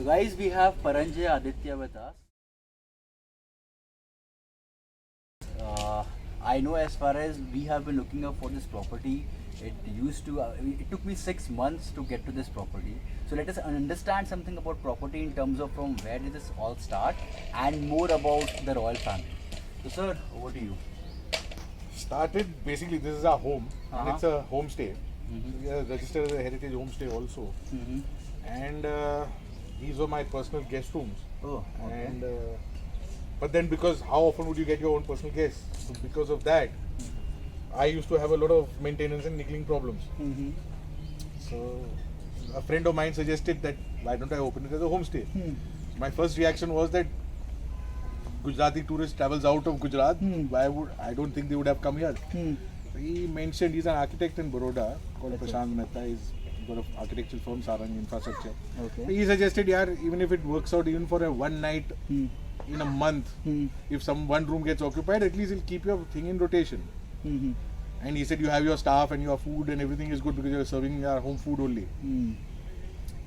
guys, we have Paranjay Aditya with us. I know as far as we have been looking up for this property, it took me 6 months to get to this property. So let us understand something about property in terms of from where did this all start and more about the royal family. So sir, over to you. Started basically, this is our home and it's a homestay. So we are registered as a heritage homestay also. And these were my personal guest rooms. Oh, okay. And but then, because how often would you get your own personal guests? So because of that, I used to have a lot of maintenance and niggling problems. So a friend of mine suggested that why don't I open it as a homestay? My first reaction was that Gujarati tourist travels out of Gujarat. Why would I don't think they would have come here. So he mentioned he's an architect in Baroda called Prashant Mehta. He's got an architectural firm, Sarang Infrastructure. Okay. So he suggested, even if it works out even for a one night in a month, if one room gets occupied, at least he'll keep your thing in rotation. And he said you have your staff and your food and everything is good because you're serving our home food only.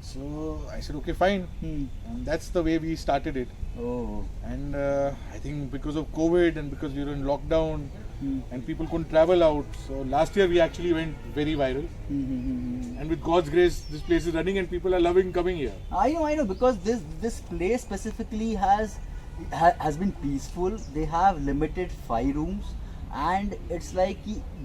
So I said okay, fine. And that's the way we started it. And I think because of COVID and because we were in lockdown and people couldn't travel out, so last year we actually went very viral. And with God's grace, this place is running and people are loving coming here. I know, because this place specifically has been peaceful. They have limited 5 rooms, and it's like,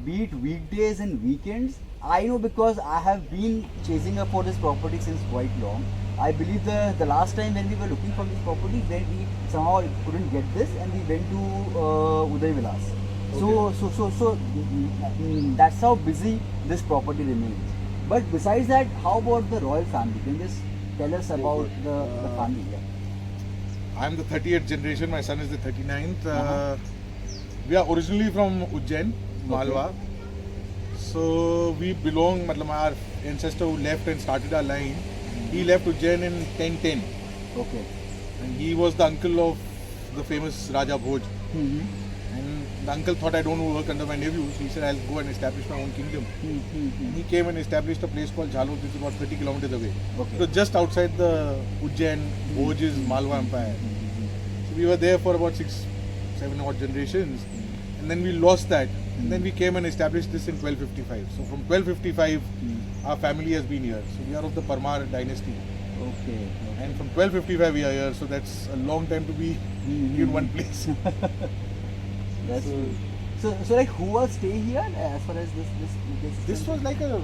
be it weekdays and weekends. I know because I have been chasing up for this property since quite long. I believe the last time when we were looking for this property, then we somehow couldn't get this, and we went to Upadhayay Vilas. So that's how busy this property remains. But besides that, how about the royal family? Can you just tell us about the family? I'm the 30th generation, my son is the 39th. We are originally from Ujjain, Malwa. So we belong, our ancestor who left and started our line, he left Ujjain in 1010. Okay. And he was the uncle of the famous Raja Bhoj. And the uncle thought I don't want to work under my nephews. He said I'll go and establish my own kingdom. He came and established a place called Jhalod, which is about 30 kilometers away. So just outside the Ujjain Bhoj's Malwa Empire. So we were there for about 6-7 odd generations. And then we lost that. And then we came and established this in 1255. So from 1255, our family has been here. So we are of the Parmar dynasty. Okay. And from 1255 we are here. So that's a long time to be in one place. That's so like who all stay here as far as this was like it was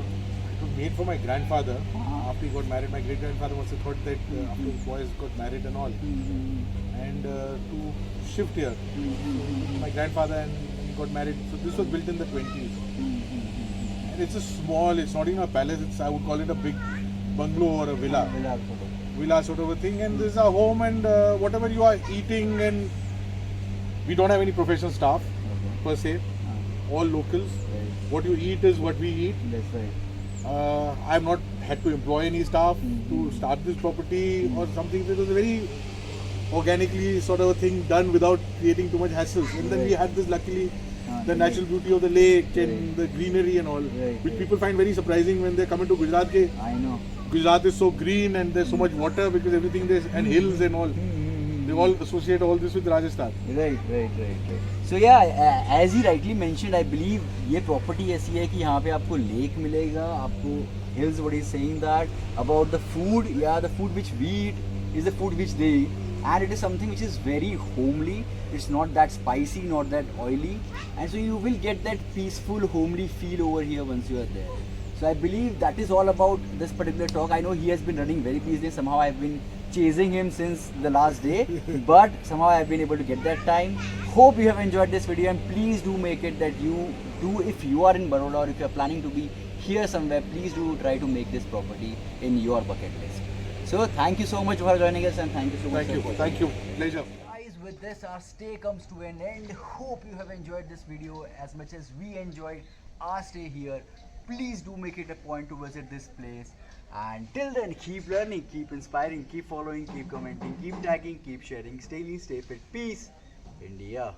made for my grandfather. After he got married, my great grandfather must have thought that after his boys got married and all, and to shift here. So my grandfather and he got married. So this was built in the 20s. And it's a small. It's not even a palace. I would call it a big bungalow or a villa sort of a thing. And this is our home, and whatever you are eating, and we don't have any professional staff per se, all locals. What you eat is what we eat. That's right. I have not had to employ any staff to start this property or something. It was a very organically sort of a thing done without creating too much hassles. And then we had this, luckily, the natural beauty of the lake and the greenery and all, which people find very surprising when they come into Gujarat. I know. Gujarat is so green and there's so much water because everything there, and hills and all. They all associate all this with Rajasthan. Right. So yeah, as he rightly mentioned, I believe ये property ऐसी है कि यहाँ पे आपको lake मिलेगा, आपको hills. What he's saying that about the food, the food which we eat is the food which they eat, and it is something which is very homely. It's not that spicy, not that oily, and so you will get that peaceful, homely feel over here once you are there. So I believe that is all about this particular talk. I know he has been running very busy. Somehow I've been chasing him since the last day, but somehow I've been able to get that time. Hope you have enjoyed this video, and please do make it that you do, if you are in Baroda or if you are planning to be here somewhere, please do try to make this property in your bucket list. So thank you so much for joining us, and thank you so much. Thank you. Pleasure. Guys, with this our stay comes to an end. Hope you have enjoyed this video as much as we enjoyed our stay here. Please do make it a point to visit this place. And till then, keep learning, keep inspiring, keep following, keep commenting, keep tagging, keep sharing. Stay lean, stay fit. Peace, India.